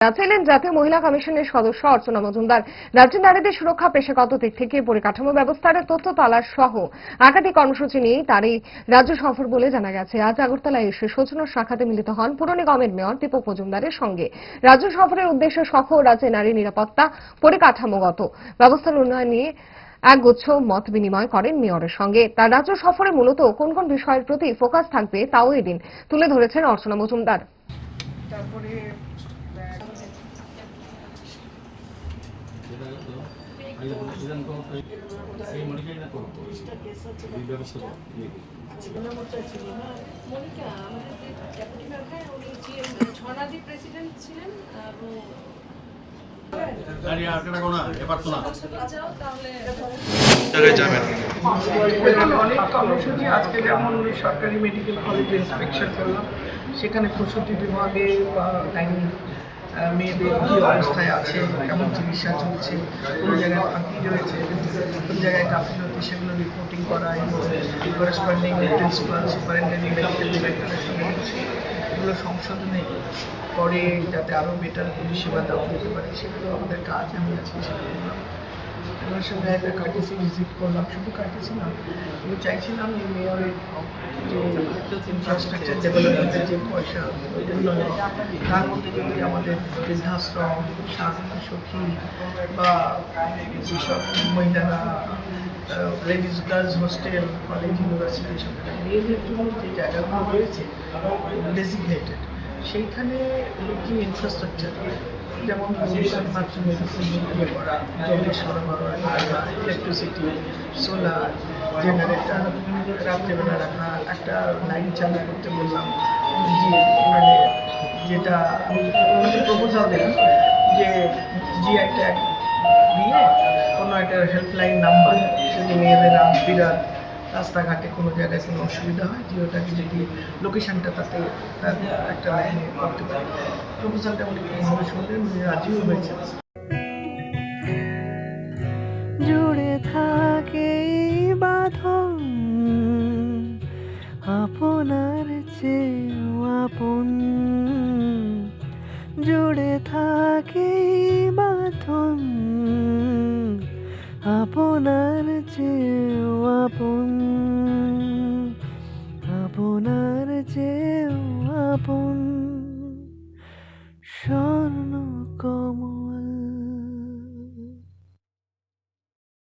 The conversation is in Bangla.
ছিলেন জাতীয় মহিলা কমিশনের সদস্য অর্চনা মজুমদার। রাজ্যের নারীদের সুরক্ষা, পেশাগত দিক থেকে পরিকাঠামো ব্যবস্থার তথ্য তালাশ সহ একাধিক কর্মসূচি নিয়ে তার এই রাজ্য সফর বলে জানা গেছে। আজ আগরতলায় এসে সৌজন্য সাক্ষাতে মিলিত হন পুর নিগমের মেয়র দীপক মজুমদারের সঙ্গে। রাজ্য সফরের উদ্দেশ্য সহ রাজ্যে নারী নিরাপত্তা, পরিকাঠামোগত ব্যবস্থার উন্নয়ন নিয়ে একগুচ্ছ মত বিনিময় করেন মেয়রের সঙ্গে। তার রাজ্য সফরে মূলত কোন কোন বিষয়ের প্রতি ফোকাস থাকবে তাও এদিন তুলে ধরেছেন অর্চনা মজুমদার। তারপরে অনেক কর্মসূচি আজকে যেমন সরকারি মেডিকেল কলেজে ইন্সপেকশন করলাম, সেখানে প্রসূতি বিভাগে মেয়েদের কী অবস্থায় আছে, কেমন চিকিৎসা চলছে, কোন জায়গায় ফাঁকি রয়েছে, কোন জায়গায় গাফিলতি, সেগুলো রিপোর্টিং করা এবং করেসপন্ডিং প্রিন্সিপাল, সুপারিনটেন্ডেন্ট, মেডিকেল ডিরেক্টরের সঙ্গে এগুলো সংশোধনে করে যাতে আরও বেটার পরিষেবা দেওয়া যেতে পারে, সেগুলো আমাদের কাজ। আমি আজকে সেটা করলাম। ওনার সঙ্গে একটা কার্টিসি ভিজিট করলাম, শুধু কার্টিসি না, আমি চাইছিলাম এই মেয়রের যে ইনফ্রাস্ট্রাকচার ডেভেলপমেন্টের যে পয়সা উন্নয়ন, তার মধ্যে যদি আমাদের বৃদ্ধাশ্রম, সখী বা যেসব মহিলারা ladies girls hostel, college, university, সব মেয়েদের জন্য যে জায়গাগুলো রয়েছে ডেজিগনেটেড, সেইখানে কি ইনফ্রাস্ট্রাকচার যেমন বাথরুমের ইয়ে করা, জলের সরবরাহ, ইলেকট্রিসিটি, সোলার, জেনারেটার, রাত্রেবেলা রাখা, একটা লাইন চালু করতে বললাম, যে মানে যেটা ওনাকে প্রপোজাল দিলাম যে জিআই ট্যাগ দিয়ে কোনো একটা হেল্পলাইন নাম্বার, যদি মেয়েদের বিরাট রাস্তাঘাটে কোনো জায়গায় কোনো অসুবিধা হয়, যে ওটাকে যদি লোকেশনটা তাতে তার একটা লাইনে করতে পারে। প্রপোজালটা উনি খুবভাবে শুনলেন, উনি রাজিও হয়েছেন। জুড়ে থাকে বাঁধন আপনার চেয়েও আপন, জুড়ে থাকে বাঁধন আপনার চেয়েও আপন।